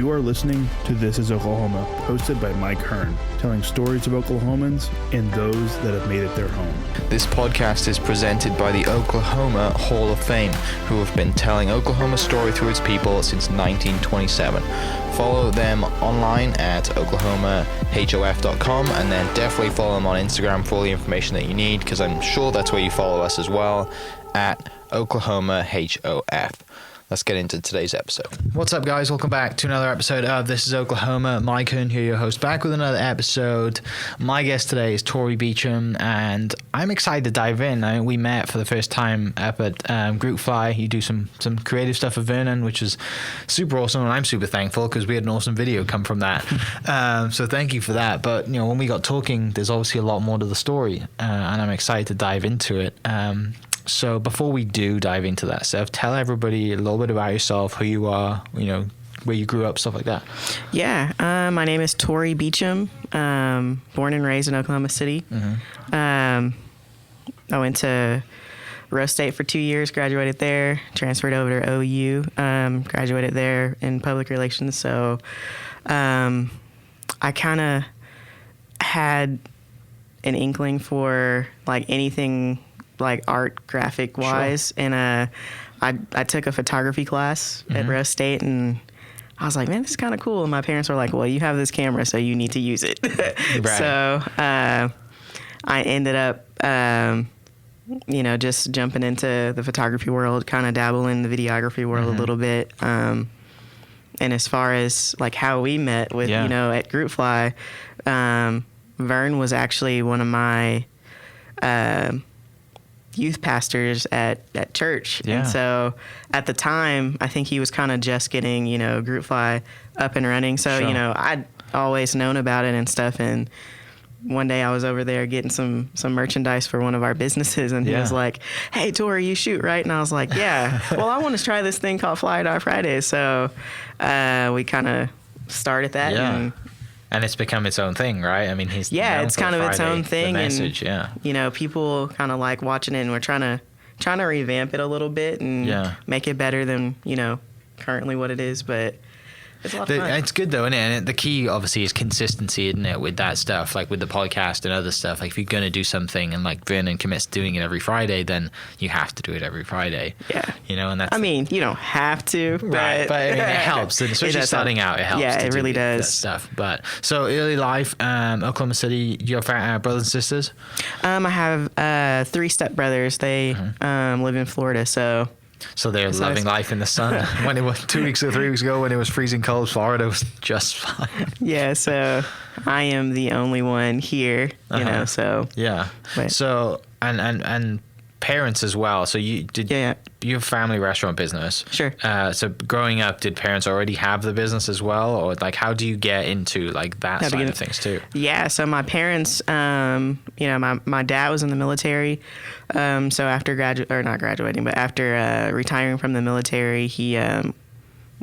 You are listening to This is Oklahoma, hosted by Mike Hearn, telling stories of Oklahomans and those that have made it their home. This podcast is presented by the Oklahoma Hall of Fame, who have been telling Oklahoma's story through its people since 1927. Follow them online at oklahomahof.com, and then definitely follow them on Instagram for all the information that you need, because I'm sure that's where you follow us as well, at oklahomahof. Let's get into today's episode. What's up, guys? Welcome back to another episode of This is Oklahoma. Mike Hearn here, your host, back with another episode. My guest today is Tori Beechum, and I'm excited to dive in. We met for the first time up at GrpFly. You do some creative stuff with Vernon, which is super awesome, and I'm super thankful because we had an awesome video come from that. So thank you for that. But when we got talking, there's obviously a lot more to the story, and I'm excited to dive into it. So before we do dive into that stuff, tell everybody a little bit about yourself, who you are, where you grew up, stuff like that. Yeah, my name is Tori Beechum, born and raised in Oklahoma City. Mm-hmm. I went to Rose State for 2 years, graduated there, transferred over to OU, graduated there in public relations. So I kind of had an inkling for anything art graphic wise. Sure. And I took a photography class at Rose State, and I was like, man, this is kind of cool. And my parents were like, well, you have this camera, so you need to use it. Right. So I ended up just jumping into the photography world, kind of dabbling in the videography world a little bit. And as far as how we met with at GrpFly, Vern was actually one of my youth pastors at church. Yeah. And so at the time, I think he was kind of just getting, GrpFly up and running. So, sure. I'd always known about it and stuff. And one day I was over there getting some merchandise for one of our businesses, and he was like, hey, Tori, you shoot, right? And I was like, yeah. Well, I want to try this thing called Fly Dot Fridays. So we kind of started that. Yeah. And it's become its own thing, right? I mean, it's kind of its own thing, message, and people kind of like watching it, and we're trying to revamp it a little bit and make it better than currently what it is, but. It's a lot of fun. It's good though, isn't it? And the key obviously is consistency, isn't it? With that stuff, with the podcast and other stuff. If you're going to do something and Vernon commits to doing it every Friday, then you have to do it every Friday. Yeah. And that's. I mean, you don't have to, right? But I mean, it helps, and especially starting out. It helps. Yeah, it really does. That stuff. But so early life, Oklahoma City. Your brothers and sisters? I have 3 stepbrothers. They live in Florida, so. So they're loving life in the sun. When it was 2 weeks or 3 weeks ago, when it was freezing cold, Florida was just fine. Yeah, so I am the only one here, so. Yeah. But. So, and parents as well. So you have a family restaurant business. Sure. So growing up, did parents already have the business as well? Or how do you get into that side of things too? Yeah. So my parents, my dad was in the military. So after after retiring from the military, he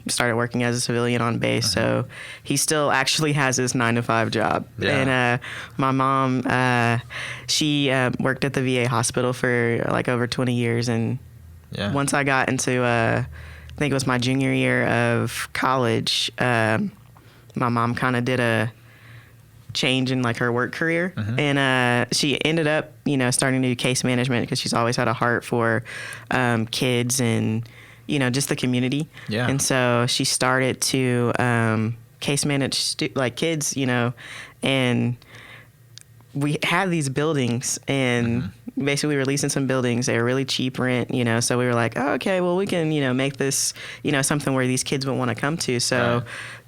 started working as a civilian on base. So he still actually has his 9-to-5 job. Yeah. And my mom, she worked at the VA hospital for over 20 years. And once I got into, I think it was my junior year of college, my mom kind of did a change in her work career, and she ended up starting to do case management because she's always had a heart for kids and just the community. Yeah. And so she started to case manage kids, and we had these buildings, and basically we were leasing some buildings. They were really cheap rent, so we were like, oh, okay, well, we can, make this, something where these kids would want to come to. So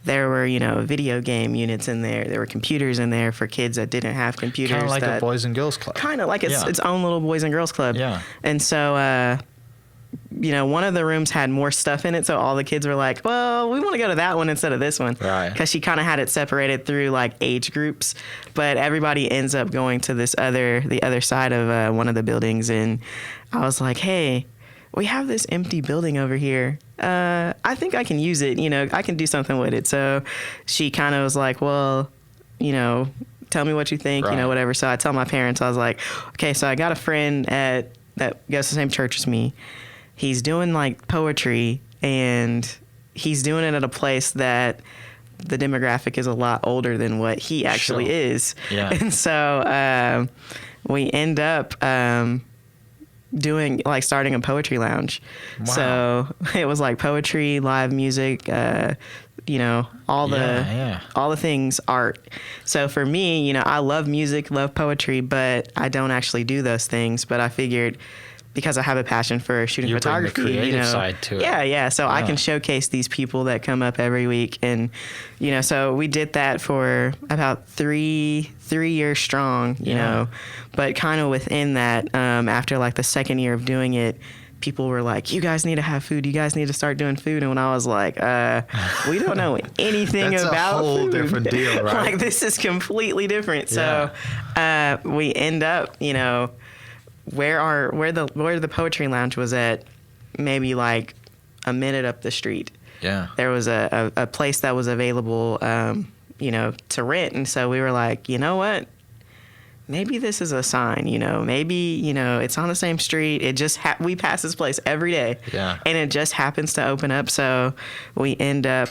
there were, video game units in there. There were computers in there for kids that didn't have computers. Kind of like a Boys and Girls Club. Kind of like its own little Boys and Girls Club. Yeah. And so, one of the rooms had more stuff in it, so all the kids were like, well, we want to go to that one instead of this one. Right. Because she kind of had it separated through age groups, but everybody ends up going to the other side of one of the buildings, and I was like, hey, we have this empty building over here. I think I can use it, I can do something with it. So she kind of was like, well, tell me what you think, whatever. So I tell my parents, I was like, okay, so I got a friend that goes to the same church as me. He's doing poetry, and he's doing it at a place that the demographic is a lot older than what he actually is. Yeah. And so we end up starting a poetry lounge. Wow. So it was like poetry, live music, all the things, art. So for me, I love music, love poetry, but I don't actually do those things. But I figured, because I have a passion for shooting photography, bring the creative side to it. Yeah. So I can showcase these people that come up every week, and so we did that for about three years strong. But kind of within that, after like the second year of doing it, people were like, "You guys need to have food. You guys need to start doing food." And when I was like, "We don't know anything That's about a whole food. different deal, right? Like, this is completely different." So we end up, where the poetry lounge was at, maybe like a minute up the street. Yeah. There was a place that was available, to rent. And so we were like, you know what? Maybe this is a sign, maybe, it's on the same street. It just, we pass this place every day. Yeah. And it just happens to open up. So we end up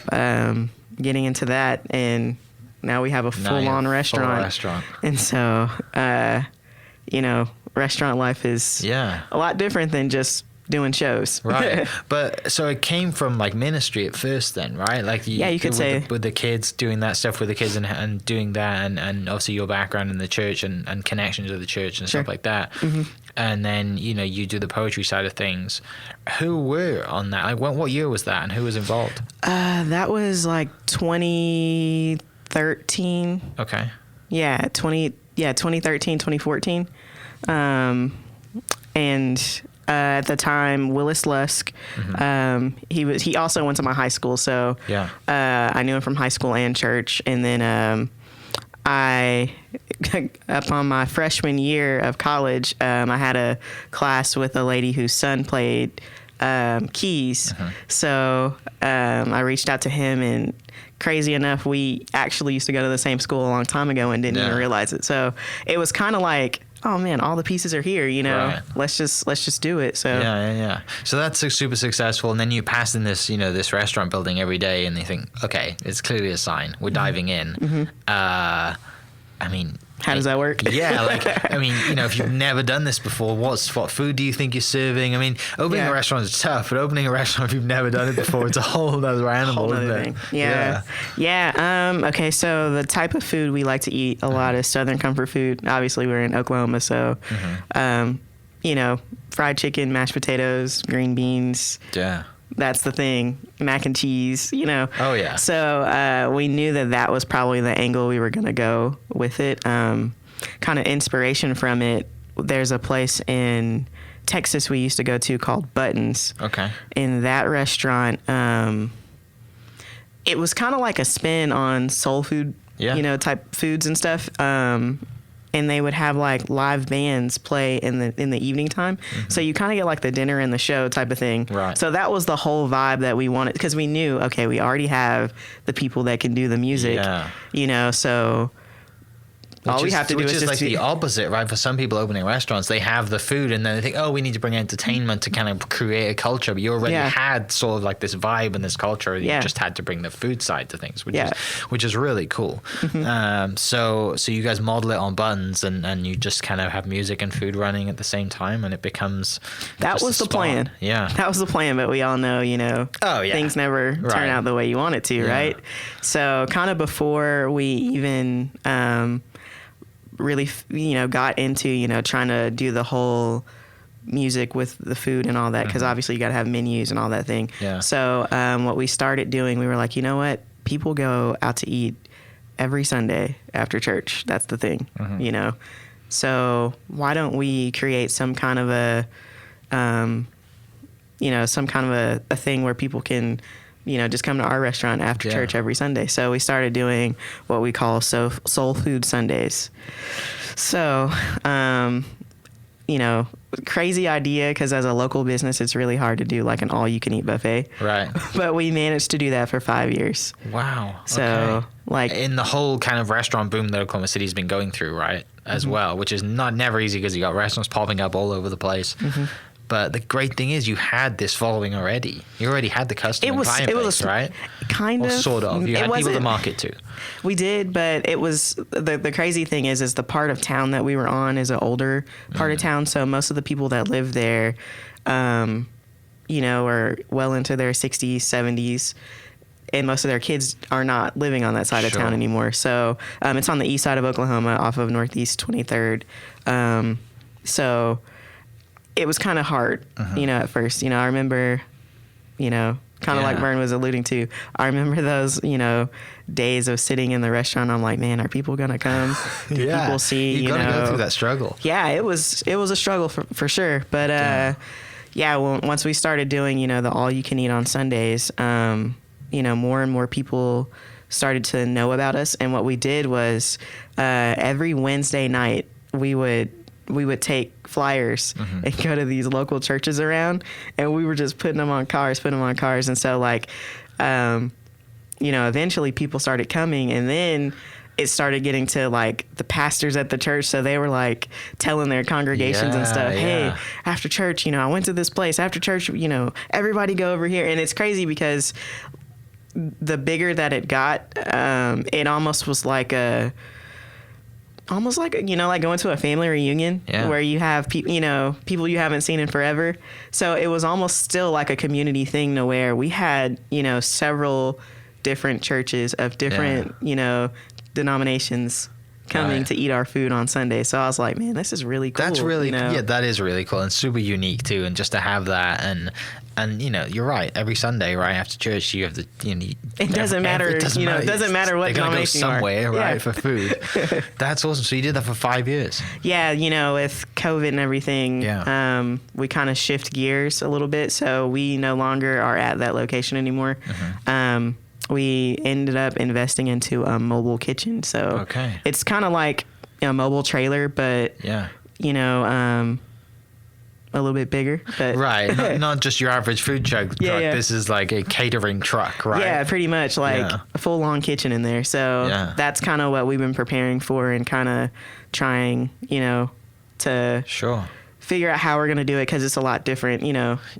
getting into that. And now we have a full-on restaurant. And so, restaurant life is a lot different than just doing shows. Right. But so it came from like ministry at first then, right? Like you could say. With the kids, doing that stuff with the kids and doing that, and obviously your background in the church and connections with the church and stuff like that. Mm-hmm. And then, you do the poetry side of things. Who were on that? Like what year was that, and who was involved? That was like 2013. Okay. Yeah, 2013, 2014. And at the time, Willis Lusk, he also went to my high school, so I knew him from high school and church. And then I, upon my freshman year of college, I had a class with a lady whose son played keys. So I reached out to him, and crazy enough, we actually used to go to the same school a long time ago and didn't even realize it. So it was kind of like, oh man, all the pieces are here, Right. Let's just do it. So yeah. So that's super successful, and then you pass in this, this restaurant building every day, and you think, okay, it's clearly a sign. We're diving in. How does that work? Yeah, if you've never done this before, what food do you think you're serving? Opening a restaurant is tough, but opening a restaurant, if you've never done it before, it's a whole other animal, isn't it? Yeah. Okay, so the type of food we like to eat a lot is Southern comfort food. Obviously, we're in Oklahoma, so, fried chicken, mashed potatoes, green beans. Yeah. That's the thing. Mac and cheese, Oh, yeah. So we knew that was probably the angle we were going to go with it. Kind of inspiration from it. There's a place in Texas we used to go to called Buttons. Okay. In that restaurant, it was kind of like a spin on soul food, type foods and stuff. And they would have like live bands play in the evening time. So you kind of get like the dinner and the show type of thing. Right. So that was the whole vibe that we wanted, because we knew, okay, we already have the people that can do the music, so all we have to do is just like the opposite, right? For some people opening restaurants, they have the food and then they think, oh, we need to bring entertainment to kind of create a culture. But you already had sort of like this vibe and this culture. You just had to bring the food side to things, which is really cool. So you guys model it on Buttons, and you just kind of have music and food running at the same time, and it becomes that was the plan. Yeah, that was the plan. But we all know, things never turn out the way you want it to, right? So kind of before we even really, got into, trying to do the whole music with the food and all that, because obviously you got to have menus and all that thing. Yeah. So what we started doing, we were like, you know what? People go out to eat every Sunday after church. That's the thing, So why don't we create some kind of a, a thing where people can, just come to our restaurant after church every Sunday. So we started doing what we call soul food Sundays. So, crazy idea, because as a local business, it's really hard to do like an all-you-can-eat buffet. Right. But we managed to do that for 5 years. Wow. So, like, in the whole kind of restaurant boom that Oklahoma City's been going through, right, as well, which is never easy, because you got restaurants popping up all over the place. But the great thing is you had this following already. You already had the customer client base, right? Kind or of. Sort of. You had people to market to. We did, but it was the crazy thing is the part of town that we were on is an older part of town. So most of the people that live there, are well into their 60s, 70s. And most of their kids are not living on that side of town anymore. So it's on the east side of Oklahoma off of Northeast 23rd. So it was kind of hard, at first. I remember, kind of like Vern was alluding to. I remember those, days of sitting in the restaurant. I'm like, man, are people going to come? Do people see, you got to go through that struggle. Yeah, it was a struggle for sure. But once we started doing, the all you can eat on Sundays, more and more people started to know about us. And what we did was every Wednesday night we would take flyers and go to these local churches around, and we were just putting them on cars. And so eventually people started coming, and then it started getting to like the pastors at the church. So they were like telling their congregations and stuff, hey, after church, I went to this place after church, everybody go over here. And it's crazy because the bigger that it got, it almost was like like going to a family reunion where you have people you haven't seen in forever. So it was almost still like a community thing to where we had, several different churches of different, denominations coming to eat our food on Sunday. So I was like, man, this is really cool. That's really, that is really cool and super unique too. And just to have that and you're right. Every Sunday, right after church, you have the. It doesn't matter. It doesn't matter what denomination you are. Somewhere, right, for food. That's awesome. So you did that for 5 years. Yeah, with COVID and everything, we kind of shift gears a little bit. So we no longer are at that location anymore. We ended up investing into a mobile kitchen. So it's kind of like a mobile trailer, but a little bit bigger, but not just your average food truck. This is like a catering truck, right? Yeah, pretty much like a full-on kitchen in there. So that's kind of what we've been preparing for and kind of trying, to figure out how we're going to do it, because it's a lot different. When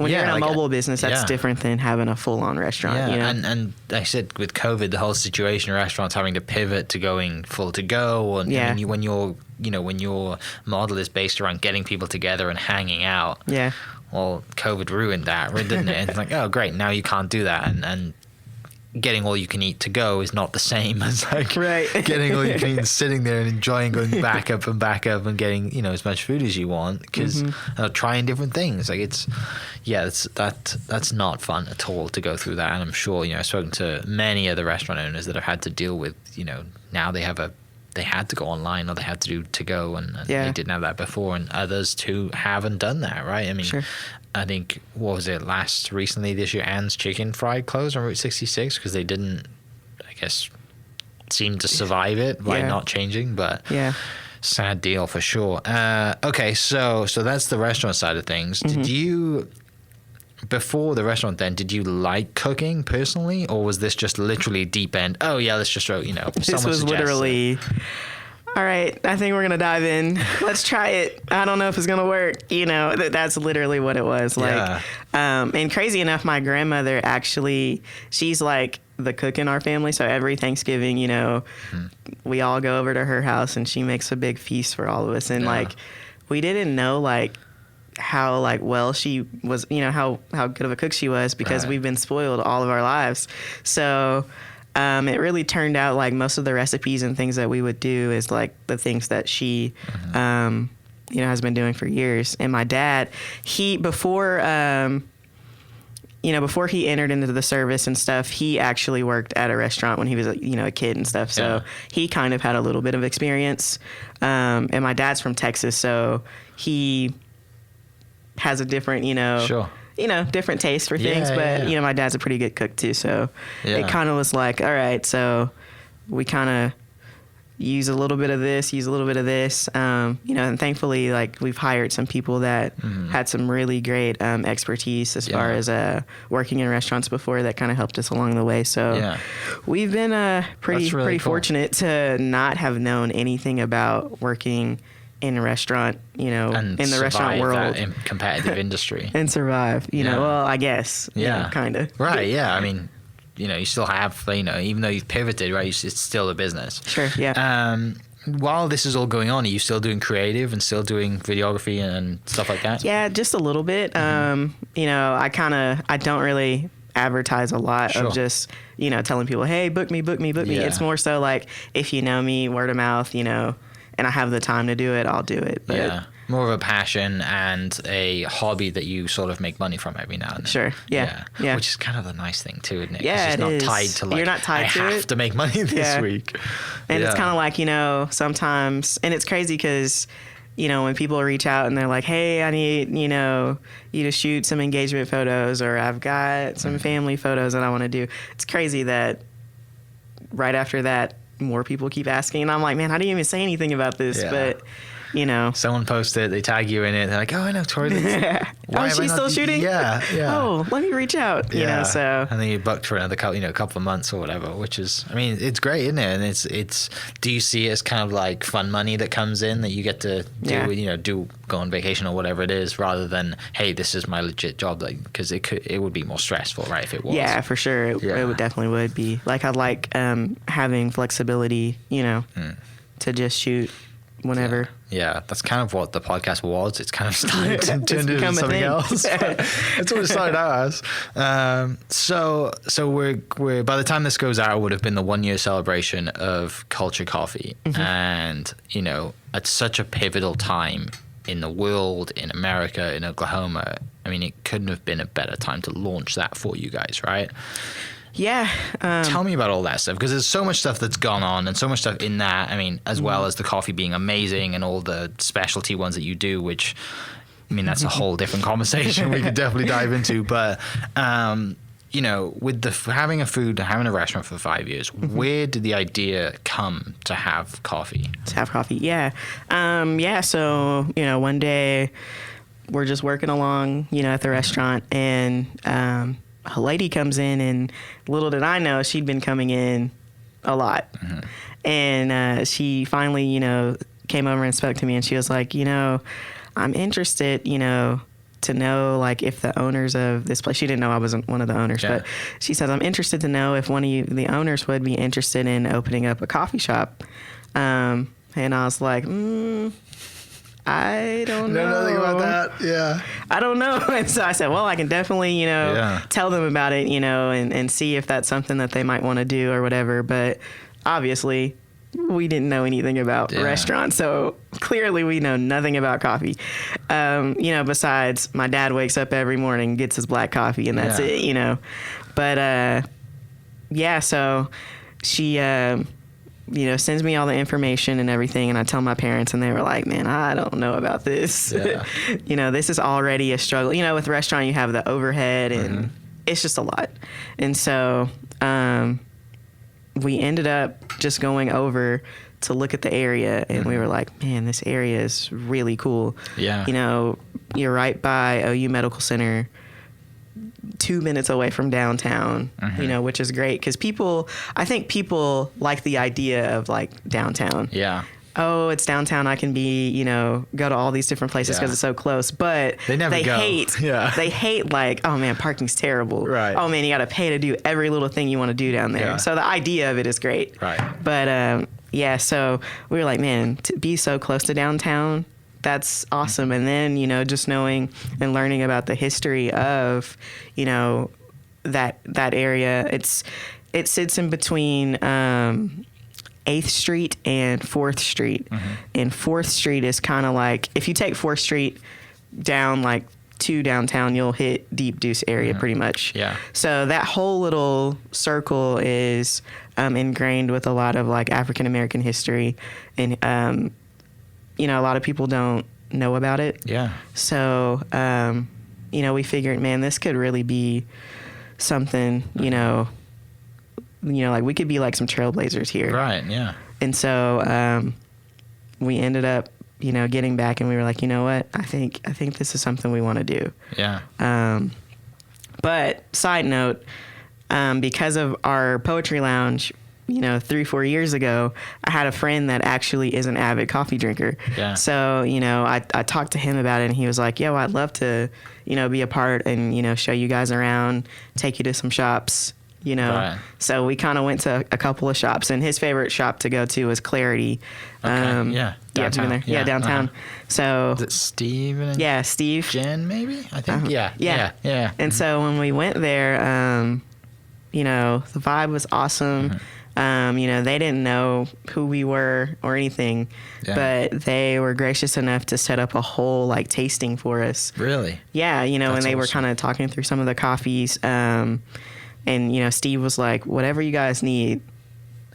you're in a mobile business, that's different than having a full-on restaurant. And I said with COVID, the whole situation, restaurants having to pivot to going full to go, and when your model is based around getting people together and hanging out. Well, COVID ruined that, didn't it? And it's like, oh, great, now you can't do that, and getting all you can eat to go is not the same as like getting all you can eat and sitting there and enjoying going back up and getting as much food as you want, because trying different things. Like that's not fun at all to go through that. And I'm sure I've spoken to many other restaurant owners that have had to deal with now they had to go online, or they had to do to go, and they didn't have that before, and others too haven't done that, right? I mean, I think, what was it, recently this year, Ann's Chicken Fry closed on Route 66 because they didn't, I guess, seem to survive it by not changing, but sad deal for sure. Okay, so that's the restaurant side of things. Did you, before the restaurant then, did you like cooking personally, or was this just literally deep end, oh yeah, let's just throw, this was literally... All right, I think we're going to dive in. Let's try it. I don't know if it's going to work. That's literally what it was. And crazy enough, my grandmother actually, she's like the cook in our family. So every Thanksgiving, we all go over to her house and she makes a big feast for all of us. And we didn't know how well she was, how good of a cook she was, because we've been spoiled all of our lives. So... it really turned out like most of the recipes and things that we would do is like the things that she, has been doing for years. And my dad, before he entered into the service and stuff, he actually worked at a restaurant when he was, a kid and stuff. So he kind of had a little bit of experience. And my dad's from Texas, so he has a different, different taste for things, but my dad's a pretty good cook too, so it kind of was like, all right, so we kind of use a little bit of this, and thankfully, like, we've hired some people that had some really great expertise as far as working in restaurants before, that kind of helped us along the way. So we've been pretty cool. fortunate to not have known anything about working in a restaurant, and in the restaurant world, in competitive industry, and survive. Well, I guess. Yeah, kind of. Right. Yeah. I mean, you still have, even though you've pivoted, right? It's still a business. Sure. Yeah. While this is all going on, are you still doing creative and still doing videography and stuff like that? Yeah, just a little bit. I don't really advertise a lot Sure. of just, telling people, hey, book me. Yeah. It's more so like, if you know me, word of mouth, and I have the time to do it, I'll do it. But Yeah. More of a passion and a hobby that you sort of make money from every now and then. Sure. Yeah. Which is kind of a nice thing too, isn't it? 'Cause Yeah, it's it not is. tied to like, You're not tied I to have it. to make money this week. And it's kind of like, sometimes, and it's crazy because, when people reach out and they're like, hey, I need, you to shoot some engagement photos, or I've got some family photos that I want to do. It's crazy that right after that, more people keep asking. And I'm like, man, I didn't even say anything about this. Yeah. But, someone posts it, they tag you in it, they're like, oh, I know Tori. Oh, she's still shooting? Yeah. Oh, let me reach out. So. And then you booked for another couple of months or whatever, which is, I mean, it's great, isn't it? And it's. Do you see it as kind of like fun money that comes in that you get to do, go on vacation or whatever it is, rather than, hey, this is my legit job, like, because it would be more stressful, right? If it was. Yeah, for sure. It would definitely would be. Like, I like having flexibility, to just shoot whenever. Yeah, that's kind of what the podcast was. It's kind of started to turn into become a something thing. else. That's what it started out as. So we're by the time this goes out, it would have been the 1 year celebration of Culture Coffee, and at such a pivotal time in the world, in America, in Oklahoma. I mean, it couldn't have been a better time to launch that for you guys, right? Yeah. Tell me about all that stuff, because there's so much stuff that's gone on and so much stuff in that. I mean, as well as the coffee being amazing and all the specialty ones that you do, which, I mean, that's a whole different conversation we could definitely dive into. But, with having a restaurant for 5 years, where did the idea come to have coffee? To have coffee. Yeah. So, one day we're just working along, at the restaurant, and, a lady comes in, and little did I know, she'd been coming in a lot. And she finally, came over and spoke to me, and she was like, I'm interested, to know, like, if the owners of this place, she didn't know I wasn't one of the owners, but she says, I'm interested to know if one of the owners would be interested in opening up a coffee shop. And I was like, I don't know. Know nothing about that. Yeah. I don't know. And so I said, well, I can definitely, tell them about it, and see if that's something that they might want to do or whatever. But obviously, we didn't know anything about restaurants. So clearly we know nothing about coffee. Besides my dad wakes up every morning, gets his black coffee, and that's it, But, so she, sends me all the information and everything, and I tell my parents, and they were like, man, I don't know about this. Yeah. This is already a struggle. With restaurant, you have the overhead, and it's just a lot. And so we ended up just going over to look at the area, and we were like, man, this area is really cool. Yeah. You're right by OU Medical Center, 2 minutes away from downtown, which is great, because I think people like the idea of like downtown. Yeah. Oh, it's downtown. I can be, go to all these different places because it's so close. But they never go. They hate like, oh man, parking's terrible. Right. Oh man, you got to pay to do every little thing you want to do down there. Yeah. So the idea of it is great. Right. But so we were like, man, to be so close to downtown, that's awesome. And then, just knowing and learning about the history of, that area, it sits in between 8th Street and 4th Street. And 4th Street is kind of like, if you take 4th Street down like to downtown, you'll hit Deep Deuce area pretty much. Yeah. So that whole little circle is ingrained with a lot of like African American history, and a lot of people don't know about it. Yeah. So we figured, man, this could really be something, like we could be like some trailblazers here. Right. Yeah. And so we ended up, getting back, and we were like, you know what? I think this is something we want to do. Yeah. But side note, because of our poetry lounge, 3-4 years ago, I had a friend that actually is an avid coffee drinker. Yeah. So, I talked to him about it, and he was like, yo, I'd love to, be a part and, show you guys around, take you to some shops, Right. So we kind of went to a couple of shops, and his favorite shop to go to was Clarity. Okay. You have to be Downtown. there. Yeah, downtown. So Is it Steve and yeah, Steve. Jen, maybe? I think. Yeah. Yeah. And so when we went there, the vibe was awesome. They didn't know who we were or anything, but they were gracious enough to set up a whole tasting for us. Really? Yeah, and they were awesome. kind of talking through some of the coffees. And Steve was like, whatever you guys need,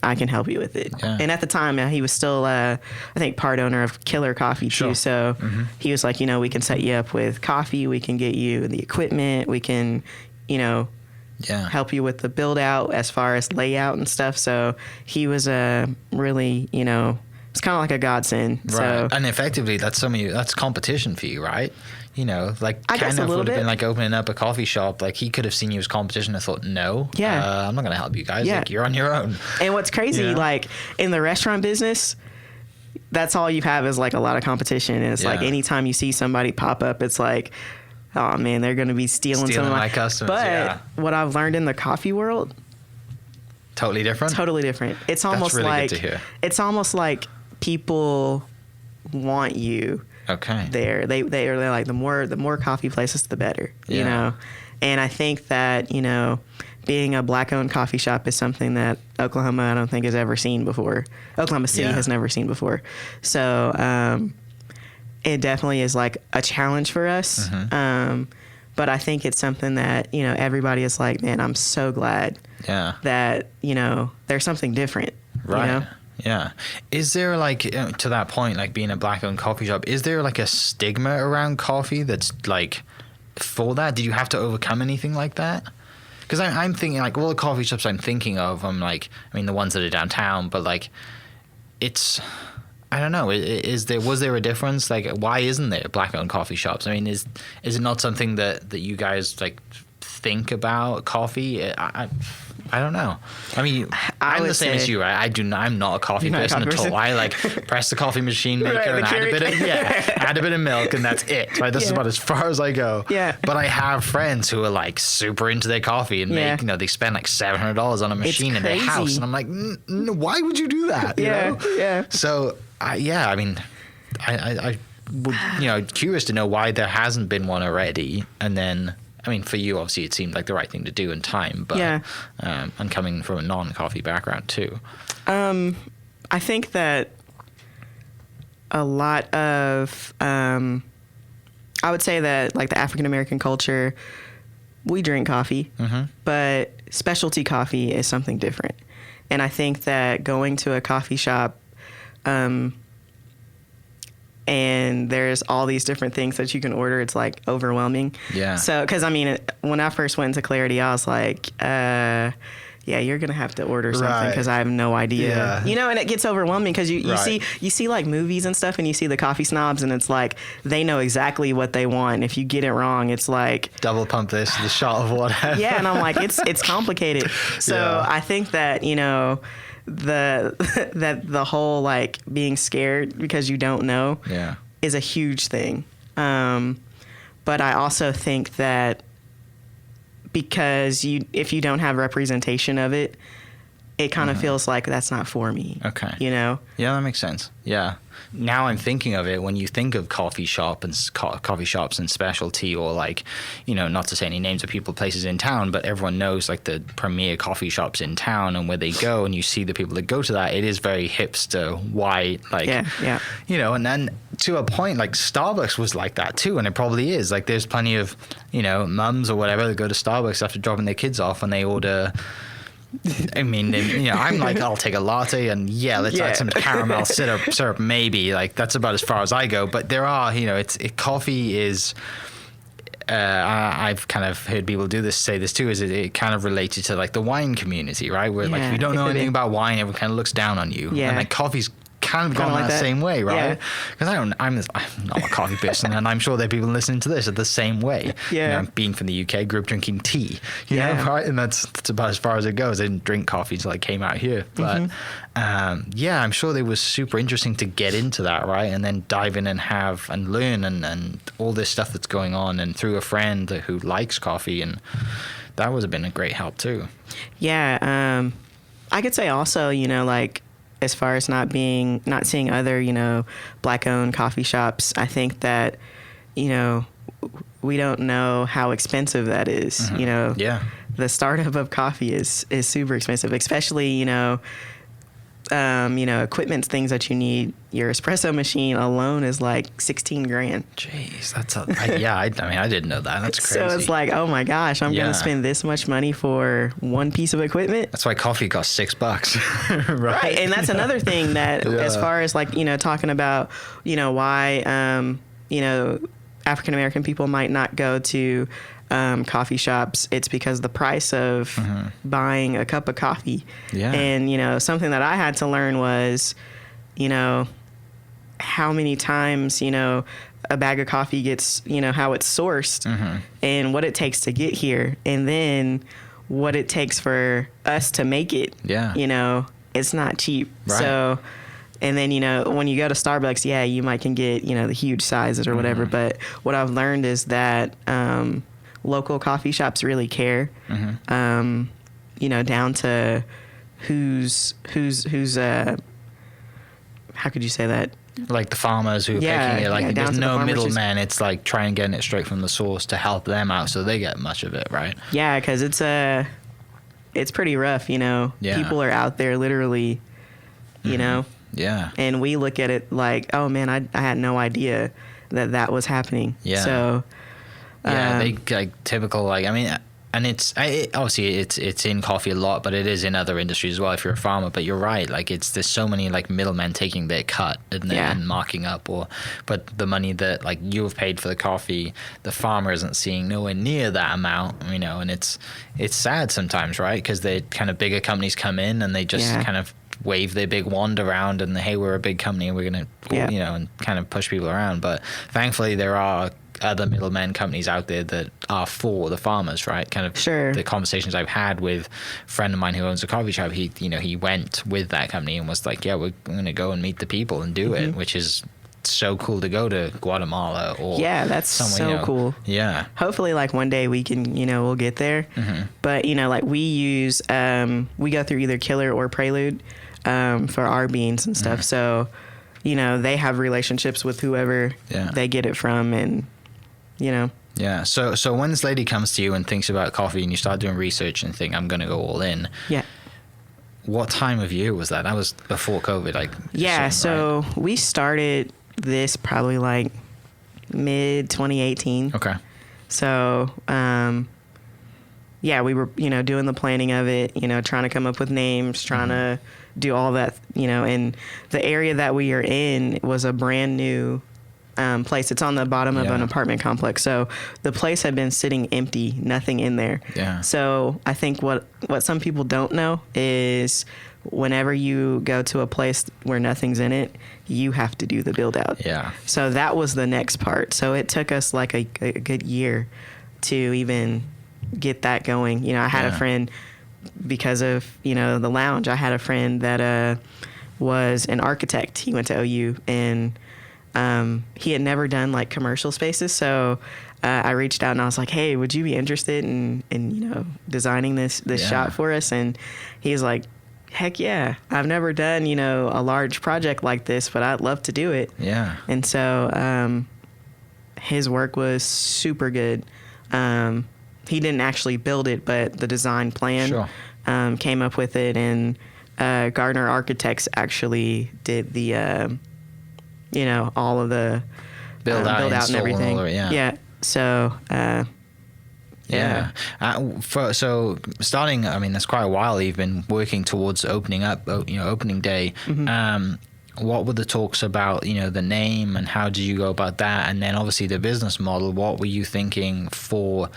I can help you with it. Yeah. And at the time, he was still, I think, part owner of Killer Coffee too. Sure. So he was like, we can set you up with coffee. We can get you the equipment. We can, help you with the build out as far as layout and stuff. So he was really, it's kind of like a godsend. Right. So, And effectively, that's competition for you, right? I guess a Kenneth little would have bit. been opening up a coffee shop. He could have seen you as competition and thought, no, I'm not going to help you guys. Yeah. You're on your own. And what's crazy, in the restaurant business, that's all you have is a lot of competition. And it's anytime you see somebody pop up, it's like, oh man, they're going to be stealing some of my customers. But what I've learned in the coffee world, Totally different. totally different. It's almost really good to hear. It's almost like people want you. Okay. They're like the more coffee places, the better. Yeah. And I think that being a black-owned coffee shop is something that Oklahoma, I don't think, has ever seen before. Oklahoma City has never seen before. So it definitely is a challenge for us. But I think it's something that everybody is like, man, I'm so glad that there's something different. Right. Yeah. Is there to that point, being a black-owned coffee shop, is there a stigma around coffee that's for that? Did you have to overcome anything like that? Because I'm thinking all the coffee shops I'm thinking of, the ones that are downtown, but it's, I don't know. Was there a difference? Why isn't there black-owned coffee shops? Is it not something that you guys think about coffee? I don't know. I'm the same as you, right? I'm not a coffee person at all. I press the coffee machine maker and add a bit of milk, and that's it. Right? This is about as far as I go. Yeah. But I have friends who are super into their coffee and make they spend $700 on a machine in their house, and I'm like, why would you do that? You know? Yeah. So I would, curious to know why there hasn't been one already, and then. For you, obviously, it seemed like the right thing to do in time, but and coming from a non-coffee background too. I think that a lot of, I would say that the African American culture, we drink coffee, but specialty coffee is something different. And I think that going to a coffee shop, and there's all these different things that you can order. It's overwhelming. Yeah. So, because when I first went to Clarity, I was like, you're gonna have to order something because I have no idea. Yeah. And it gets overwhelming because you see movies and stuff, and you see the coffee snobs, and it's they know exactly what they want. And if you get it wrong, it's double pump this, the shot of whatever. Yeah, and I'm like, it's complicated. So I think that the whole being scared because you don't know is a huge thing. But I also think that because if you don't have representation of it, it kind of feels like that's not for me. Okay. Yeah, that makes sense. Yeah. Now I'm thinking of it, when you think of coffee shops and specialty, or not to say any names of places in town, but everyone knows the premier coffee shops in town, and where they go, and you see the people that go to that, it is very hipster, white, and then to a point, Starbucks was like that too, and it probably is. There's plenty of, mums or whatever that go to Starbucks after dropping their kids off, and they order. I'm I'll take a latte and let's add some caramel syrup maybe. That's about as far as I go. But there are, coffee is. I've kind of heard people say this too. Is it kind of related to the wine community, right? Where if you don't know anything about wine, everyone kind of looks down on you. Yeah. And coffee's kind of gone like that same way, right? Yeah. Because I'm not a coffee person, and I'm sure there are people listening to this are the same way. Yeah. You know, being from the UK, grew up drinking tea, you know, Yeah. right? And that's about as far as it goes. I didn't drink coffee until I came out here. But yeah, I'm sure it was super interesting to get into that, right? And then dive in and learn and all this stuff that's going on, and through a friend who likes coffee, and that would have been a great help too. Yeah. I could say also, you know, like as far as not seeing other, you know, black owned coffee shops, I think that, you know, we don't know how expensive that is. You know, Yeah. the startup of coffee is super expensive, especially, you know, equipment, things that you need. Your espresso machine alone is like 16 grand. Jeez, that's I didn't know that. That's crazy. So it's like, oh my gosh, I'm going Yeah. to spend this much money for one piece of equipment. That's why coffee costs $6, right? Right. And that's another thing that, as far as like, you know, talking about, you know, why, you know, African American people might not go to coffee shops, it's because the price of buying a cup of coffee. Yeah. And, you know, something that I had to learn was, you know, how many times, you know, a bag of coffee gets, you know, how it's sourced and what it takes to get here. And then what it takes for us to make it. Yeah. You know, it's not cheap. Right. So, and then, you know, when you go to Starbucks, yeah, you can get, you know, the huge sizes or whatever. But what I've learned is that local coffee shops really care, you know, down to who's how could you say that? Like the farmers who are Yeah, picking it, like yeah, down there's to the no farmers who's- middleman. It's like trying and getting it straight from the source to help them out so they get much of it, right? Yeah, because it's pretty rough, you know. Yeah. People are out there literally, you know, Yeah. and we look at it like, oh man, I had no idea that was happening. Yeah. So, Yeah, they like typical, like, I mean, and obviously it's in coffee a lot, but it is in other industries as well if you're a farmer. But you're right, like there's so many like middlemen taking their cut and marking up, but the money that like you have paid for the coffee, the farmer isn't seeing nowhere near that amount, you know. And it's sad sometimes, right? Because the kind of bigger companies come in and they just kind of wave their big wand around and hey, we're a big company and we're gonna you know, and kind of push people around. But thankfully there are other middlemen companies out there that are for the farmers, right? Kind of the conversations I've had with a friend of mine who owns a coffee shop, he went with that company and was like, yeah, we're going to go and meet the people and do it, which is so cool to go to Guatemala or that's somewhere, so, you know, cool. Yeah. Hopefully like one day we can, you know, we'll get there. But, you know, like we use, we go through either Killer or Prelude for our beans and stuff. So, you know, they have relationships with whoever they get it from, and, you know. Yeah. So when this lady comes to you and thinks about coffee and you start doing research and think, I'm going to go all in. Yeah. What time of year was that? That was before COVID. Like. Yeah. So we started this probably like mid 2018. Okay. So, yeah, we were, you know, doing the planning of it, you know, trying to come up with names, trying to do all that, you know, and the area that we are in was a brand new place. It's on the bottom of an apartment complex. So the place had been sitting empty, nothing in there. Yeah. So I think what some people don't know is whenever you go to a place where nothing's in it, you have to do the build out. Yeah. So that was the next part. So it took us like a good year to even get that going. You know, I had a friend because of, you know, the lounge. I had a friend that was an architect. He went to OU and he had never done like commercial spaces. So I reached out and I was like, hey, would you be interested in you know, designing this shop for us? And he's like, heck yeah. I've never done, you know, a large project like this, but I'd love to do it. Yeah. And so his work was super good. He didn't actually build it, but the design plan came up with it, and Gardner Architects actually did the you know, all of the build out and everything. Yeah. So so starting, I mean, that's quite a while you've been working towards opening up, you know, opening day. What were the talks about, you know, the name, and how did you go about that? And then obviously the business model, what were you thinking for?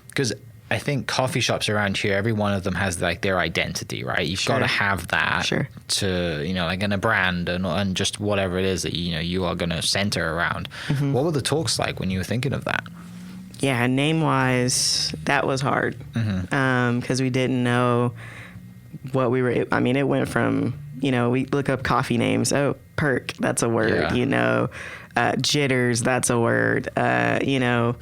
Because I think coffee shops around here, every one of them has like their identity, right? You've got to have that to, you know, like in a brand and just whatever it is that, you know, you are going to center around. What were the talks like when you were thinking of that? Yeah, name-wise, that was hard because we didn't know what we were. I mean, it went from, you know, we look up coffee names. Oh, perk, that's a word. Yeah. You know, jitters, that's a word. You know,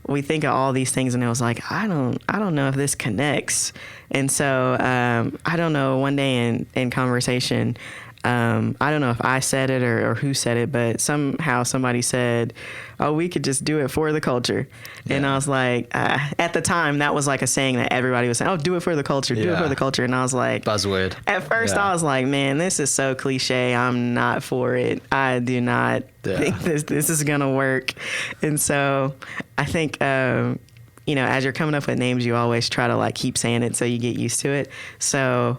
we think of all these things, and it was like, I don't know if this connects. And so I don't know. One day in conversation, I don't know if I said it or who said it, but somehow somebody said, oh, we could just do it for the culture. Yeah. And I was like, at the time, that was like a saying that everybody was saying, oh, do it for the culture, do it for the culture. And I was like, buzzword. At first, I was like, man, this is so cliche. I'm not for it. I do not think this is going to work. And so I think, you know, as you're coming up with names, you always try to like keep saying it so you get used to it. So,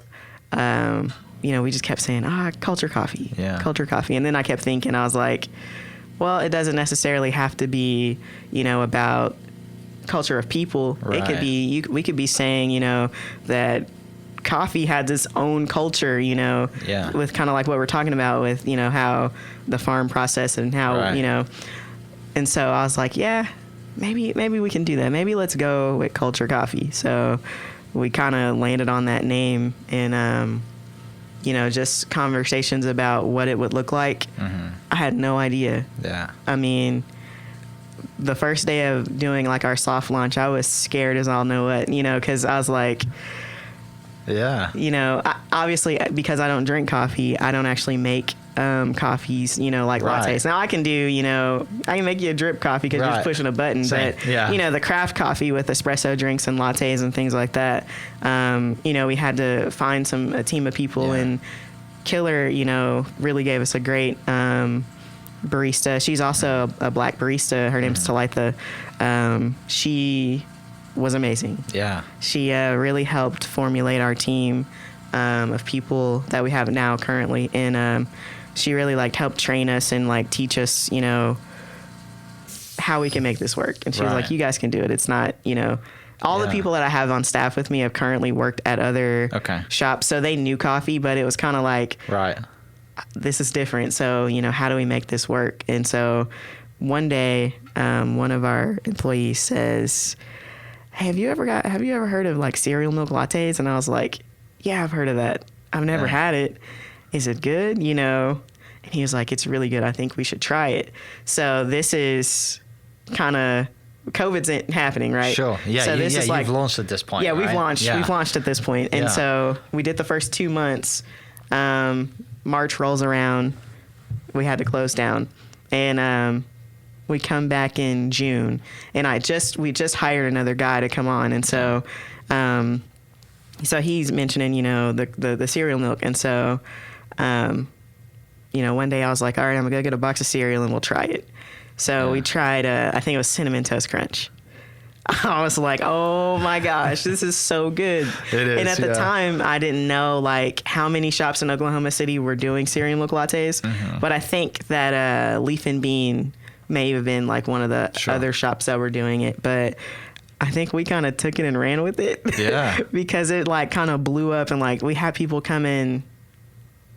you know, we just kept saying, culture coffee, culture coffee. And then I kept thinking, I was like, well, it doesn't necessarily have to be, you know, about culture of people. Right. It could be, we could be saying, you know, that coffee has its own culture, you know, with kind of like what we're talking about with, you know, how the farm process and how, you know, and so I was like, yeah, maybe we can do that. Maybe let's go with culture coffee. So we kind of landed on that name and, you know, just conversations about what it would look like. I had no idea. Yeah. I mean, the first day of doing like our soft launch, I was scared as all know what, you know, because I was like, you know, obviously because I don't drink coffee, I don't actually make coffees, you know, like lattes. Now I can do, you know, I can make you a drip coffee because you're just pushing a button. Same. But, you know, the craft coffee with espresso drinks and lattes and things like that, you know, we had to find a team of people and Killer, you know, really gave us a great barista. She's also a black barista. Her name's Talitha. She was amazing. Yeah. She really helped formulate our team of people that we have now currently. And she really like helped train us and like teach us, you know, how we can make this work. And she was like, you guys can do it. It's not, you know, all the people that I have on staff with me have currently worked at other shops. So they knew coffee, but it was kind of like, this is different. So, you know, how do we make this work? And so one day, one of our employees says, hey, have you ever heard of like cereal milk lattes? And I was like, yeah, I've heard of that. I've never had it. Is it good? You know? And he was like, it's really good. I think we should try it. So this is kind of, COVID's happening, right? Sure. Yeah. So this is like, you've launched at this point. Yeah, we've launched. Yeah. We've launched at this point. And so we did the first 2 months. March rolls around. We had to close down. And we come back in June. And we just hired another guy to come on. And so so he's mentioning, you know, the cereal milk. And so, you know, one day I was like, all right, I'm going to go get a box of cereal and we'll try it. So we tried, I think it was Cinnamon Toast Crunch. I was like, oh my gosh, this is so good. It is, and at the time, I didn't know like how many shops in Oklahoma City were doing cereal milk lattes. But I think that Leaf and Bean may have been like one of the other shops that were doing it. But I think we kind of took it and ran with it. Yeah. Because it like kind of blew up and like we had people come in,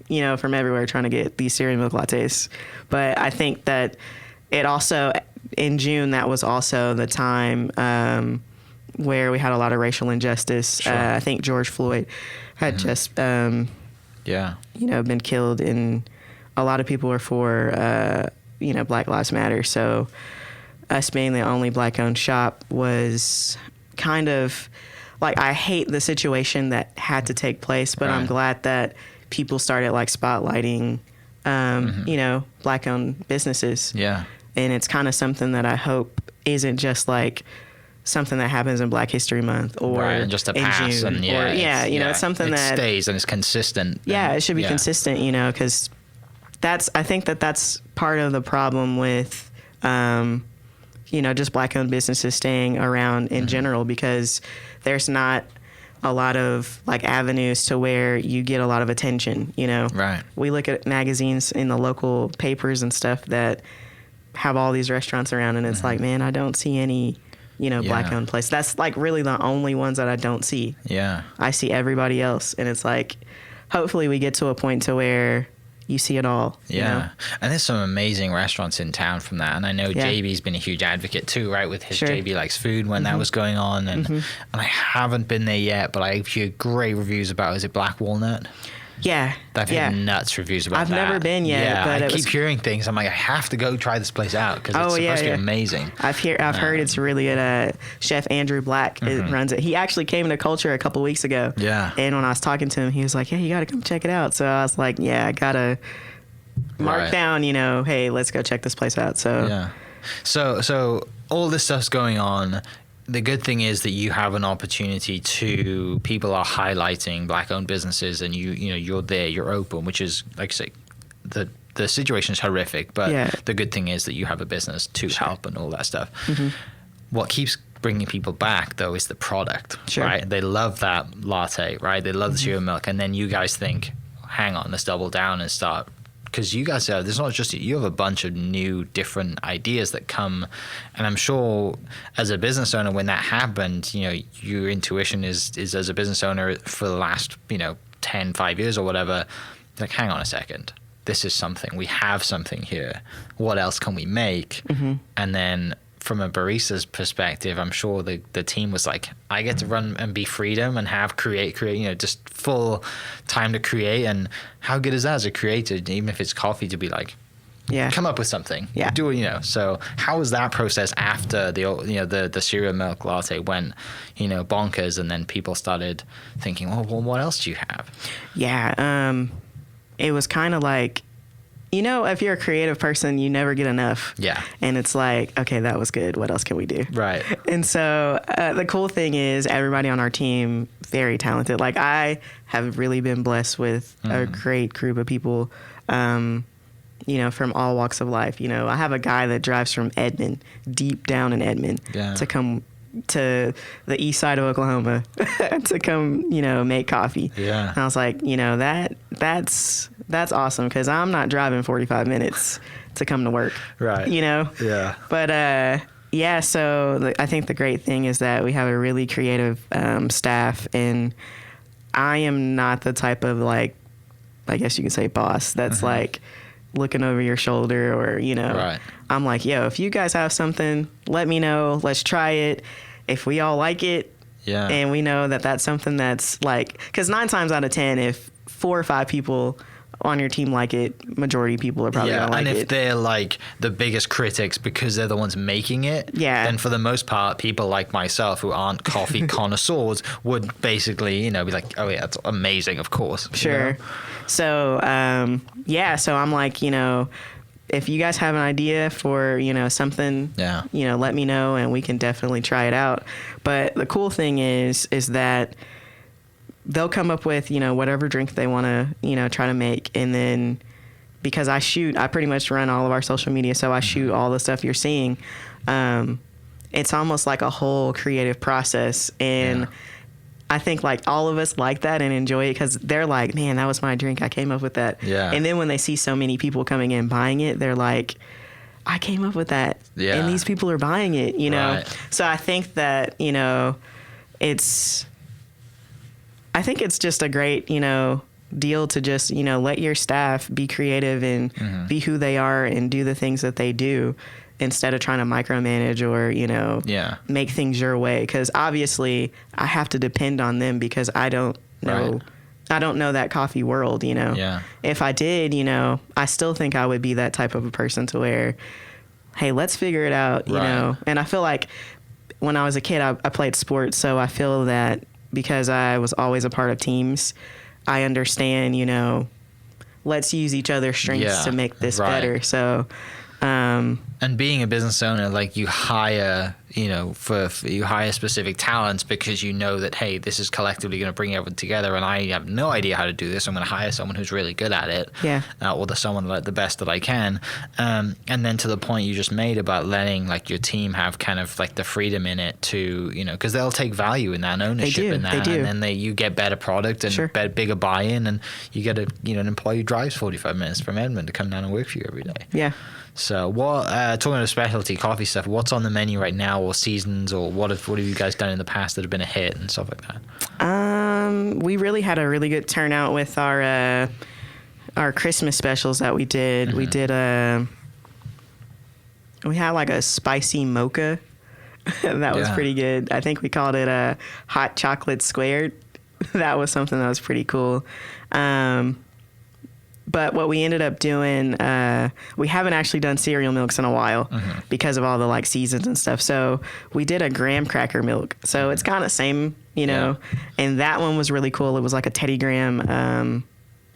you know, from everywhere trying to get these cereal milk lattes. But I think that it also, in June, that was also the time where we had a lot of racial injustice. I think George Floyd had just, you know, been killed, and a lot of people were for, you know, Black Lives Matter. So us being the only black-owned shop was kind of like, I hate the situation that had to take place, but I'm glad that people started like spotlighting, you know, black-owned businesses. Yeah. And it's kind of something that I hope isn't just like something that happens in Black History Month or and just a pass June, and you know, it's something that stays and is consistent. Yeah, it should be consistent, you know, because I think that's part of the problem with, you know, just black-owned businesses staying around in general, because there's not a lot of like avenues to where you get a lot of attention, you know. Right. We look at magazines in the local papers and stuff that have all these restaurants around, and it's like, man, I don't see any black owned place. That's like really the only ones that I don't see. Yeah. I see everybody else, and it's like, hopefully we get to a point to where you see it all. Yeah. And there's some amazing restaurants in town from that. And I know JB's been a huge advocate too, right? With his JB Likes Food when that was going on. And I haven't been there yet, but I hear great reviews about, is it Black Walnut? Yeah. I've heard nuts reviews about I've that. never been yet. Yeah, but I keep hearing things. I'm like, I have to go try this place out because it's supposed to be amazing. I've heard it's really good. Chef Andrew Black runs it. He actually came to Culture a couple weeks ago. Yeah. And when I was talking to him, he was like, "Yeah, you got to come check it out." So I was like, "Yeah, I gotta mark down. Hey, let's go check this place out." So yeah. So all this stuff's going on. The good thing is that you have an opportunity to, people are highlighting black-owned businesses, and you're there, you're open, which is, like I say, the situation is horrific, but the good thing is that you have a business to help and all that stuff. What keeps bringing people back, though, is the product, right? They love that latte, right? They love the cereal milk, and then you guys think, hang on, let's double down and start. Because you guys are, there's not just, you have a bunch of new different ideas that come, and I'm sure as a business owner, when that happened, your intuition is as a business owner for the last 5 years or whatever, like, hang on a second, this is something, we have something here, what else can we make? And then from a barista's perspective, I'm sure the team was like, I get to run and be freedom and have create, just full time to create. And how good is that as a creator, even if it's coffee, to be like, come up with something, do it, So how was that process after the cereal milk latte went, bonkers, and then people started thinking, well, what else do you have? Yeah, it was kind of like, if you're a creative person, you never get enough. Yeah. And it's like, okay, that was good. What else can we do? Right. And so the cool thing is everybody on our team, very talented. Like, I have really been blessed with a great group of people, from all walks of life. I have a guy that drives from Edmond, deep down in Edmond, to come to the east side of Oklahoma to come, make coffee. Yeah. And I was like, that's awesome, because I'm not driving 45 minutes to come to work. Right. Yeah. But so I think the great thing is that we have a really creative staff, and I am not the type of, like, I guess you can say boss that's like looking over your shoulder, or right. I'm like, yo, if you guys have something, let me know. Let's try it. If we all like it, and we know that that's something that's like, because 9 times out of 10, if 4 or 5 people on your team like it, majority of people are probably gonna like it. And if they're like the biggest critics because they're the ones making it, then for the most part, people like myself who aren't coffee connoisseurs would basically, be like, oh yeah, that's amazing, of course. Sure. So so I'm like, if you guys have an idea for, something, let me know, and we can definitely try it out. But the cool thing is that they'll come up with, whatever drink they want to, try to make. And then because I pretty much run all of our social media, so I shoot all the stuff you're seeing. It's almost like a whole creative process. And I think, like, all of us like that and enjoy it, because they're like, man, that was my drink. I came up with that. Yeah. And then when they see so many people coming in buying it, they're like, I came up with that. Yeah. And these people are buying it, Right. So I think that, I think it's just a great, deal to just, let your staff be creative and be who they are and do the things that they do, instead of trying to micromanage or, make things your way. Because obviously I have to depend on them, because I don't know. Right. I don't know that coffee world, Yeah. If I did, I still think I would be that type of a person to where, hey, let's figure it out, you know. And I feel like when I was a kid, I played sports. So I feel that because I was always a part of teams, I understand, let's use each other's strengths to make this better. So, and being a business owner, like, you hire, you hire specific talents because you know that, hey, this is collectively going to bring everyone together, and I have no idea how to do this. I'm going to hire someone who's really good at it, or someone like the best that I can. And then to the point you just made about letting, like, your team have kind of like the freedom in it to, because they'll take value in that and ownership in that, and then you get better product and bigger buy-in, and you get an employee who drives 45 minutes from Edmond to come down and work for you every day. Yeah. So talking about specialty coffee stuff, what's on the menu right now? now, or seasons, or what have you guys done in the past that have been a hit and stuff like that? We really had a really good turnout with our Christmas specials that we did. We did we had like a spicy mocha that was pretty good. I think we called it a hot chocolate squared. That was something that was pretty cool. But what we ended up doing, we haven't actually done cereal milks in a while because of all the like seasons and stuff. So we did a graham cracker milk. So it's kind of same, you know, and that one was really cool. It was like a Teddy Graham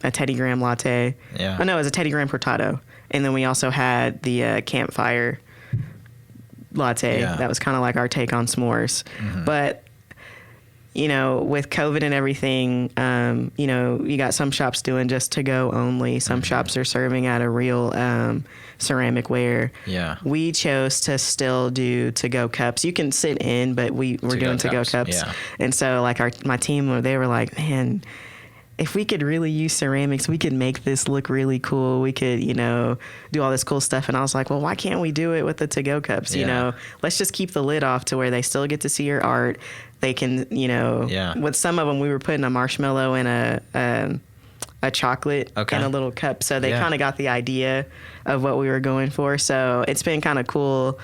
latte. Yeah. Oh no, it was a Teddy Graham cortado. And then we also had the campfire latte. Yeah. That was kind of like our take on s'mores. But you know, with COVID and everything, you know, you got some shops doing just to go only. Some shops are serving out of real ceramic ware. Yeah. We chose to still do to go cups. You can sit in, but we're doing to go cups. Yeah. And so like my team, they were like, man, if we could really use ceramics, we could make this look really cool. We could, you know, do all this cool stuff. And I was like, well, why can't we do it with the to-go cups? You know, let's just keep the lid off to where they still get to see your art. They can, you know, with some of them, we were putting a marshmallow and a chocolate in a little cup. So they kind of got the idea of what we were going for. So it's been kind of cool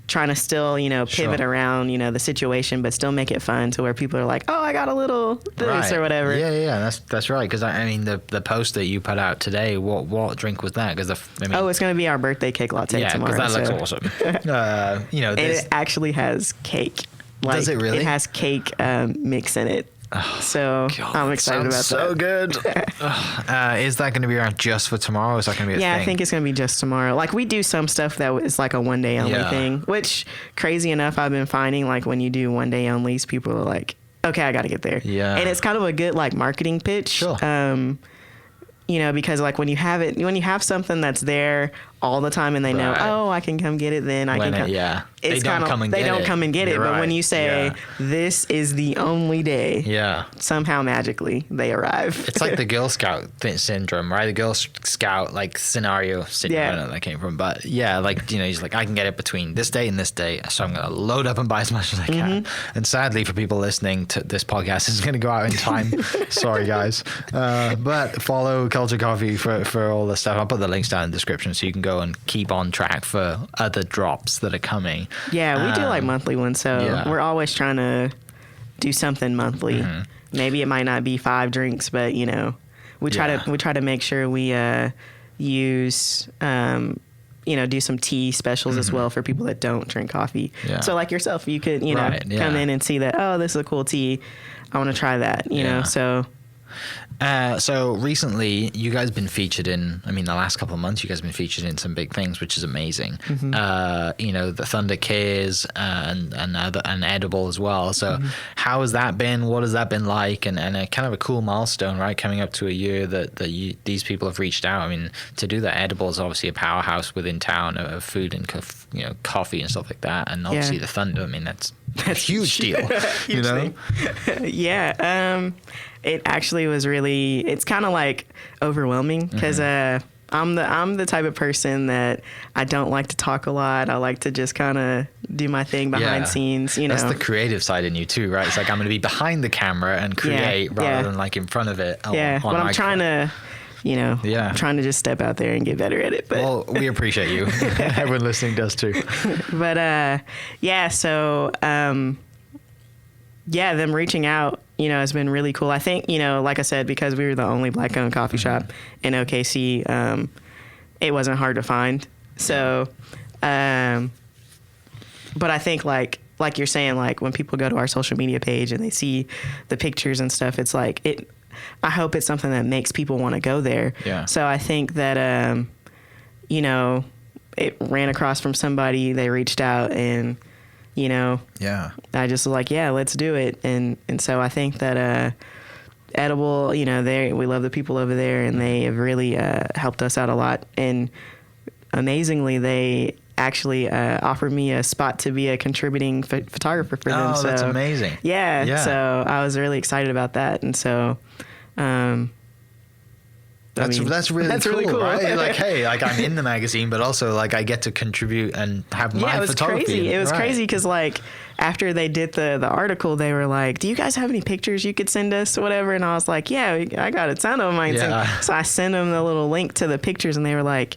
trying to still, you know, pivot around, you know, the situation, but still make it fun to where people are like, oh, I got a little this or whatever. Yeah. That's right. Because I mean, the post that you put out today, what drink was that? Because it's going to be our birthday cake latte tomorrow. Yeah, because that looks awesome. You know, and it actually has cake. Like, does it really? It has cake mix in it. So God, I'm excited about that. So good. Is that going to be around just for tomorrow? Or is that going to be a thing? Yeah, I think it's going to be just tomorrow. Like we do some stuff that is like a one day only thing, which crazy enough, I've been finding like when you do one day onlys, people are like, okay, I got to get there. Yeah. And it's kind of a good like marketing pitch. Sure. You know, because like when you have something that's there all the time and they know, oh, I can come get it, then I can come. It's they don't come and get it. You're but when you say this is the only day, somehow magically they arrive. It's like the Girl Scout syndrome, right? The Girl Scout like scenario. I don't know where that came from, but like, you know, he's like, I can get it between this day and this day, so I'm gonna load up and buy as much as I can. And sadly for people listening to this podcast, it's gonna go out in time. Sorry guys, but follow Culture Coffee for all the stuff. I'll put the links down in the description so you can go and keep on track for other drops that are coming. Yeah, we do like monthly ones, so we're always trying to do something monthly. Maybe it might not be 5 drinks, but you know, we try to make sure we use you know, do some tea specials as well for people that don't drink coffee. So like yourself, you could, you know, come in and see that, oh, this is a cool tea, I want to try that, you know. So recently you guys have been featured in, I mean, the last couple of months, you guys have been featured in some big things, which is amazing. You know, the Thunder Kids and Edible as well. So how has that been? What has that been like? And a kind of a cool milestone, right? Coming up to a year that these people have reached out. I mean, to do that, Edible is obviously a powerhouse within town of food and, you know, coffee and stuff like that. And obviously the Thunder, I mean, that's a huge deal. Huge thing. It actually was really, it's kind of like overwhelming because I'm the type of person that I don't like to talk a lot. I like to just kind of do my thing behind scenes, you know. That's the creative side in you too, right? It's like I'm going to be behind the camera and create rather than like in front of it. When I'm trying to, you know, I'm trying to just step out there and get better at it. But well, we appreciate you. Everyone listening does too. But so them reaching out, you know, has been really cool. I think, you know, like I said, because we were the only Black-owned coffee shop in OKC, it wasn't hard to find. So, but I think like you're saying, like when people go to our social media page and they see the pictures and stuff, it's like I hope it's something that makes people want to go there. Yeah. So I think that, you know, it ran across from somebody, they reached out and, you know, I just was like, let's do it. And so I think that Edible, you know, we love the people over there and they have really helped us out a lot. And amazingly, they actually offered me a spot to be a contributing photographer for them. Oh, that's amazing. Yeah. So I was really excited about that. And so, That's really cool, right? Like, hey, like I'm in the magazine, but also like I get to contribute and have my photography. Crazy. It was crazy because like after they did the article, they were like, "Do you guys have any pictures you could send us, or whatever?" And I was like, "Yeah, I got a ton of them." So I sent them the little link to the pictures, and they were like,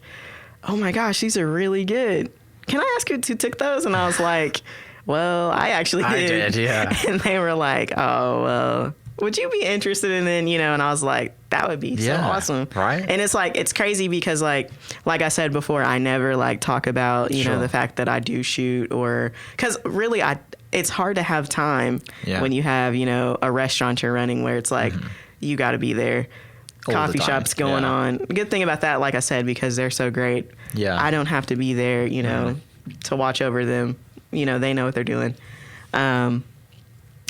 "Oh my gosh, these are really good. Can I ask who took those?" And I was like, "Well, I actually did." I did, yeah. And they were like, "Oh, well, would you be interested in then?" And I was like, that would be so awesome. Right. And it's like, it's crazy because like I said before, I never like talk about, you know, the fact that I do shoot or, cause really it's hard to have time when you have, you know, a restaurant you're running where it's like, you got to be there. Coffee shops going on. Good thing about that, like I said, because they're so great. Yeah. I don't have to be there, you know, to watch over them. You know, they know what they're doing.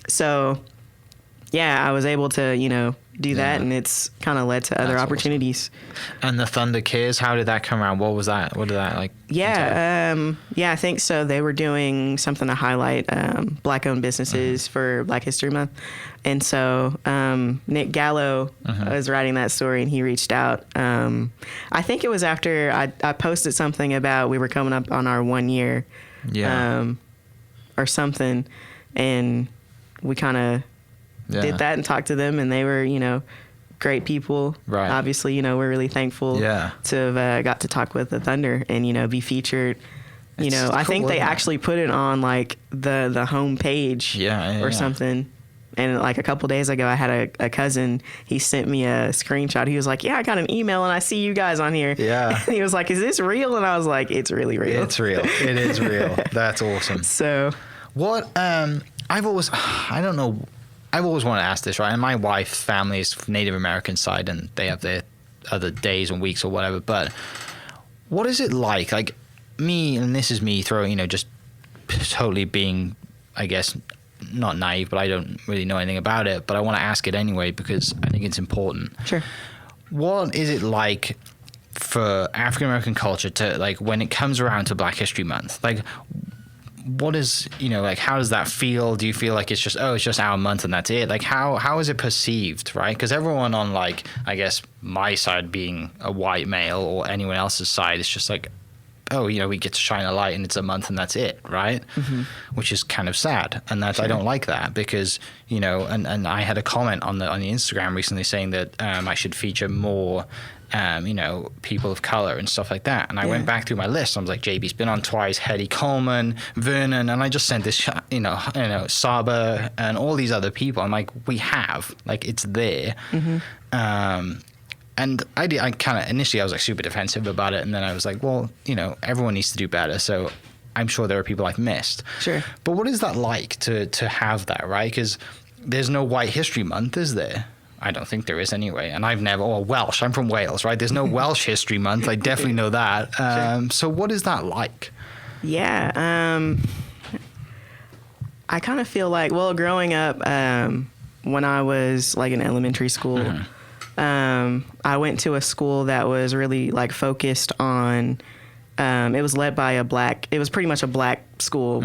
So yeah, I was able to, you know, do that, and it's kind of led to other opportunities. Awesome. And the Thunder Kids, how did that come around? What was that? What did that like? Yeah, I think so. They were doing something to highlight Black-owned businesses for Black History Month, and so Nick Gallo was writing that story, and he reached out. I think it was after I posted something about we were coming up on our 1 year, or something, and we kind of did that and talked to them, and they were, you know, great people. Right. Obviously, you know, we're really thankful to have got to talk with the Thunder and, you know, be featured. You know, I think they actually put it on like the home page or something. And like a couple days ago, I had a cousin. He sent me a screenshot. He was like, "Yeah, I got an email and I see you guys on here." Yeah. And he was like, "Is this real?" And I was like, "It's really real. It's real. It is real." That's awesome. So what? I've always wanted to ask this, right? And my wife's family is Native American side, and they have their other days and weeks or whatever. But what is it like? Like me, and this is me throwing, you know, just totally being, I guess, not naive, but I don't really know anything about it. But I want to ask it anyway because I think it's important. Sure. What is it like for African American culture to, like, when it comes around to Black History Month? Like, what is, you know, like, how does that feel? Do you feel like it's just, oh, it's just our month and that's it? Like, how is it perceived, right? Because everyone on, like, I guess my side being a white male or anyone else's side, it's just like, oh, you know, we get to shine a light and it's a month and that's it, right? Which is kind of sad. And that's, I don't like that because, you know, and I had a comment on the Instagram recently saying that I should feature more you know, people of color and stuff like that. And I went back through my list. I was like, JB's been on twice, Hetty Coleman, Vernon, and I just sent this, you know, Saba and all these other people. I'm like, we have, like, it's there. And I kind of, initially I was like super defensive about it. And then I was like, well, you know, everyone needs to do better. So I'm sure there are people I've missed. Sure. But what is that like to have that, right? Because there's no White History Month, is there? I don't think there is anyway. And I've never, Welsh, I'm from Wales, right? There's no Welsh History Month. I definitely know that. So what is that like? Yeah. I kind of feel like, well, growing up, when I was like in elementary school, I went to a school that was really like focused on, it was led by it was pretty much a black school.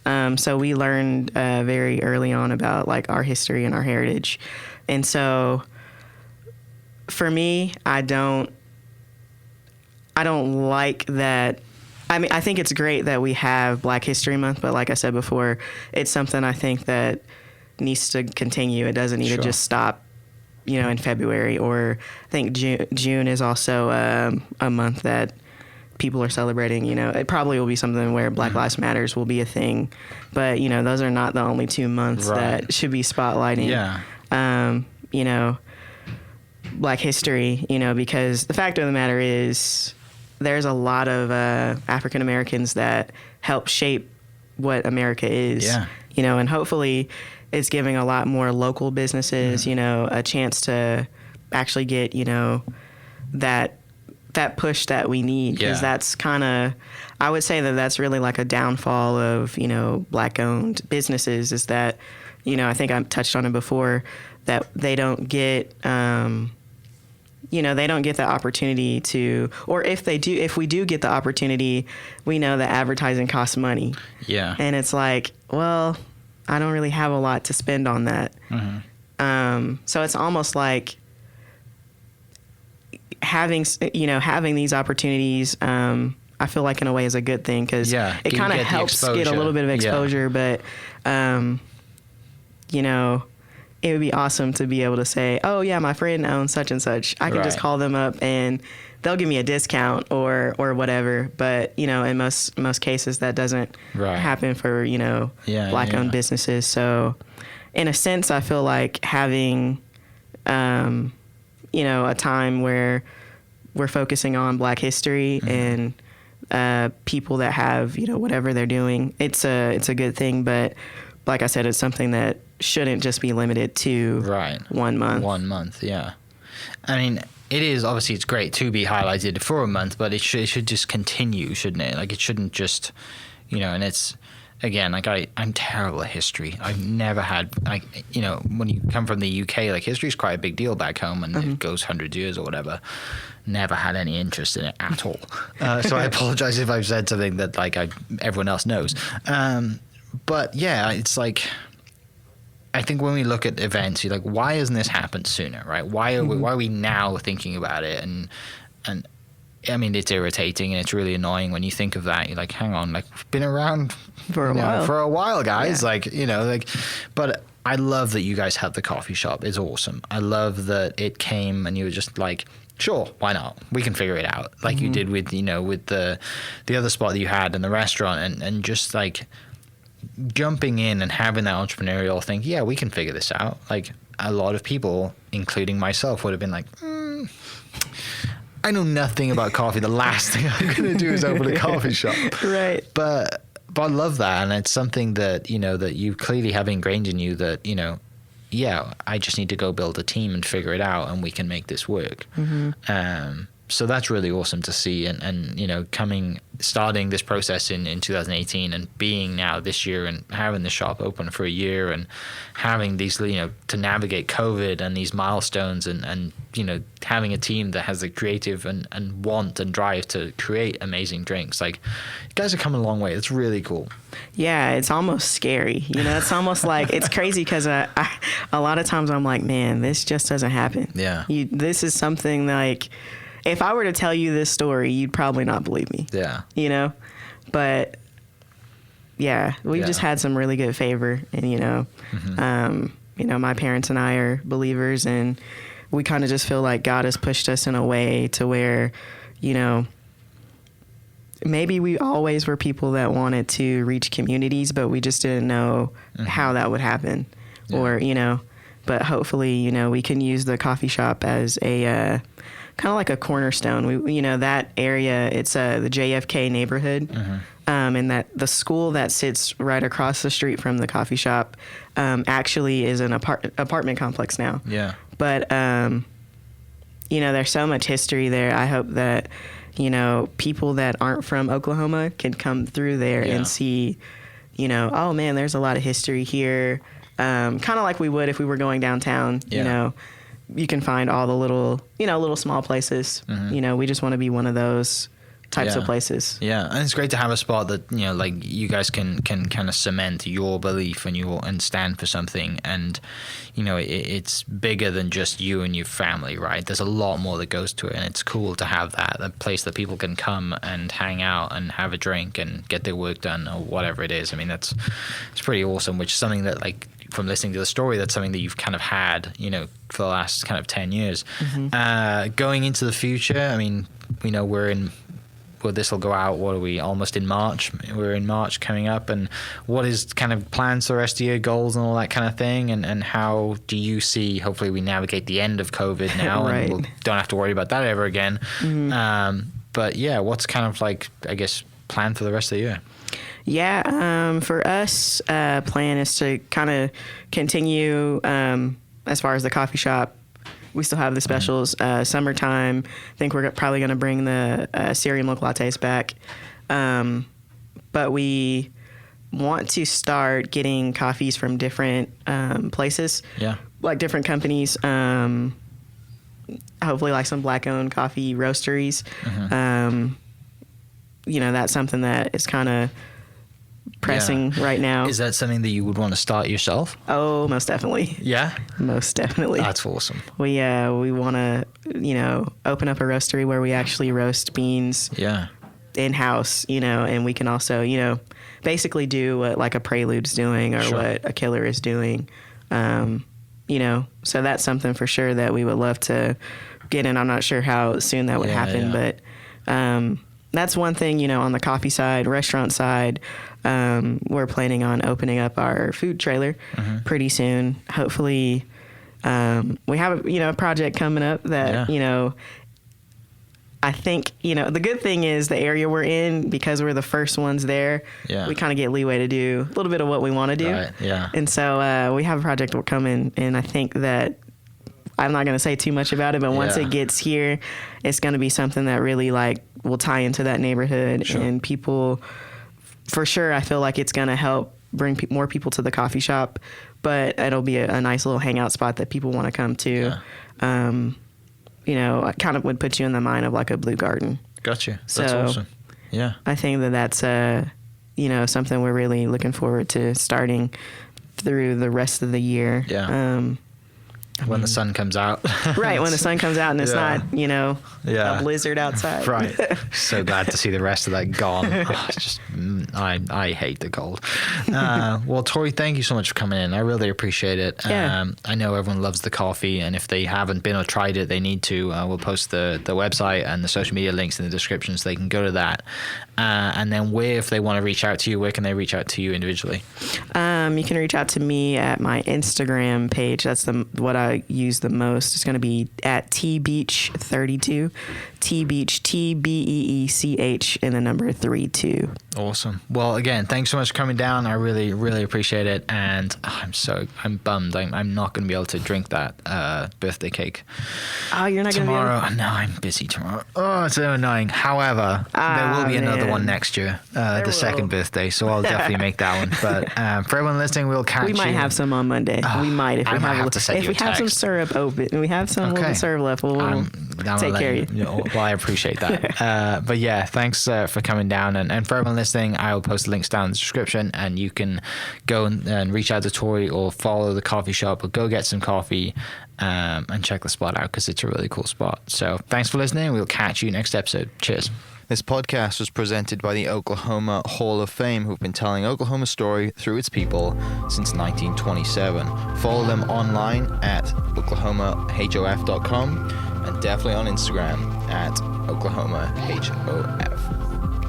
So we learned very early on about like our history and our heritage. And so for me, I don't like that. I mean, I think it's great that we have Black History Month, but like I said before, it's something I think that needs to continue. It doesn't need to just stop, you know, in February, or I think June is also a month that people are celebrating. You know, it probably will be something where Black Lives Matters will be a thing, but you know, those are not the only 2 months that should be spotlighting. You know, Black history, you know, because the fact of the matter is there's a lot of African Americans that help shape what America is, you know, and hopefully it's giving a lot more local businesses, you know, a chance to actually get, you know, that push that we need, because that's kind of, I would say that that's really like a downfall of, you know, Black owned businesses, is that, you know, I think I touched on it before, that they don't get, you know, they don't get the opportunity to, or if we do get the opportunity, we know that advertising costs money. Yeah. And it's like, well, I don't really have a lot to spend on that. So it's almost like having these opportunities, I feel like in a way is a good thing, because it kind of helps get a little bit of exposure. But it would be awesome to be able to say, oh yeah, my friend owns such and such. I can just call them up and they'll give me a discount or whatever. But in most cases that doesn't happen for Black owned businesses. So in a sense, I feel like having a time where we're focusing on Black history and people that have whatever they're doing, it's a good thing. But like I said, it's something that shouldn't just be limited to 1 month. 1 month, yeah. I mean, it is obviously, it's great to be highlighted for a month, but it should just continue, shouldn't it? Like, it shouldn't just, and it's, again, like I'm terrible at history. I've never had, when you come from the UK, like, history is quite a big deal back home, and it goes 100 years or whatever. Never had any interest in it at all. So I apologize if I've said something that everyone else knows. But yeah, it's like, I think when we look at events, you're like, why hasn't this happened sooner, right? Why are we now thinking about it? And I mean, it's irritating and it's really annoying when you think of that. You're like, hang on, like, we've been around for a while, guys. Yeah. But I love that you guys have the coffee shop. It's awesome. I love that it came and you were just like, sure, why not? We can figure it out. Like you did with, with the other spot that you had in the restaurant, and just like jumping in and having that entrepreneurial thing. Yeah, we can figure this out. Like, a lot of people, including myself, would have been like, I know nothing about coffee. The last thing I'm going to do is open a coffee shop. Right. But I love that. And it's something that, that you clearly have ingrained in you that, yeah, I just need to go build a team and figure it out, and we can make this work. So that's really awesome to see. And starting this process in 2018 and being now this year and having the shop open for a year and having these, to navigate COVID and these milestones and having a team that has the creative and want and drive to create amazing drinks. Like, you guys are coming a long way. It's really cool. Yeah, it's almost scary. It's almost like, it's crazy because a lot of times I'm like, man, this just doesn't happen. Yeah. This is something like, if I were to tell you this story, you'd probably not believe me. Yeah. But yeah, we've just had some really good favor, and my parents and I are believers, and we kind of just feel like God has pushed us in a way to where, maybe we always were people that wanted to reach communities, but we just didn't know how that would happen, or but hopefully, we can use the coffee shop as a kind of like a cornerstone. We, that area, it's the JFK neighborhood, and that the school that sits right across the street from the coffee shop actually is an apartment complex now. Yeah. But there's so much history there. I hope that people that aren't from Oklahoma can come through there and see, oh man, there's a lot of history here. Kind of like we would if we were going downtown. You can find all the little, little small places. We just want to be one of those types of places. Yeah, and it's great to have a spot that, like, you guys can kind of cement your belief and stand for something. And, it's bigger than just you and your family, right? There's a lot more that goes to it, and it's cool to have a place that people can come and hang out and have a drink and get their work done or whatever it is. I mean, it's pretty awesome, which is something that, like, from listening to the story, that's something that you've kind of had, for the last kind of 10 years. Going into the future, I mean, we know this will go out, what are we, almost in March? We're in March coming up, and what is kind of plans for the rest of the year, goals and all that kind of thing, and how do you see, hopefully we navigate the end of COVID now, and we don't have to worry about that ever again. But yeah, what's kind of like, I guess, plan for the rest of the year? Yeah, for us, plan is to kind of continue as far as the coffee shop. We still have the specials. Summertime, I think we're probably going to bring the Syrian milk lattes back. But we want to start getting coffees from different places. Yeah. Like different companies. Hopefully like some Black-owned coffee roasteries. That's something that is kind of pressing right now. Is that something that you would want to start yourself? Oh, most definitely. Yeah? Most definitely. That's awesome. We want to, open up a roastery where we actually roast beans in-house, and we can also, basically do what like a Prelude's doing or what a Killer is doing. So that's something for sure that we would love to get in. I'm not sure how soon that would happen, but that's one thing, on the coffee side, restaurant side. We're planning on opening up our food trailer pretty soon. Hopefully, we have a project coming up that I think the good thing is the area we're in, because we're the first ones there. We kind of get leeway to do a little bit of what we want to do. Right, yeah. And so we have a project coming, and I think that I'm not going to say too much about it, but once it gets here, it's going to be something that really will tie into that neighborhood and people. For sure, I feel like it's going to help bring more people to the coffee shop, but it'll be a nice little hangout spot that people want to come to. I kind of would put you in the mind of like a Blue Garden. Gotcha. That's awesome. Yeah. I think that's something we're really looking forward to starting through the rest of the year. Yeah. When the sun comes out. Right, when the sun comes out and it's not, a blizzard outside. Right. So glad to see the rest of that gone. I hate the cold. Well, Tori, thank you so much for coming in. I really appreciate it. Yeah. I know everyone loves the coffee, and if they haven't been or tried it, they need to. We'll post the website and the social media links in the description so they can go to that. And then if they want to reach out to you, where can they reach out to you individually? You can reach out to me at my Instagram page. That's what I use the most. It's going to be at tbeech32. tbeech, TBEECH, and the number 32. Awesome. Well, again, thanks so much for coming down. I really, really appreciate it. And I'm bummed. I'm not going to be able to drink that birthday cake. Oh, you're not going to be able to? No, I'm busy tomorrow. Oh, it's so annoying. However, there will be another one next year, the second birthday. So I'll definitely make that one. But for everyone listening, we'll catch you. We might have some on Monday. We might. If we have some syrup open, and we have some little syrup left, we'll take care of you. Well, I appreciate that. But yeah, thanks for coming down. And for everyone listening, I will post the links down in the description, and you can go and reach out to Tori or follow the coffee shop or go get some coffee and check the spot out because it's a really cool spot. So thanks for listening. We'll catch you next episode. Cheers. This podcast was presented by the Oklahoma Hall of Fame, who've been telling Oklahoma's story through its people since 1927. Follow them online at oklahomahof.com and definitely on Instagram at oklahomahof.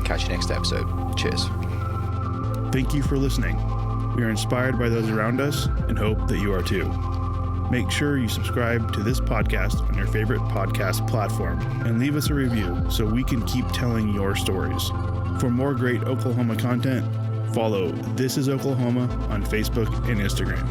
Catch you next episode. Cheers. Thank you for listening. We are inspired by those around us and hope that you are too. Make sure you subscribe to this podcast on your favorite podcast platform and leave us a review so we can keep telling your stories. For more great Oklahoma content, follow This Is Oklahoma on Facebook and Instagram.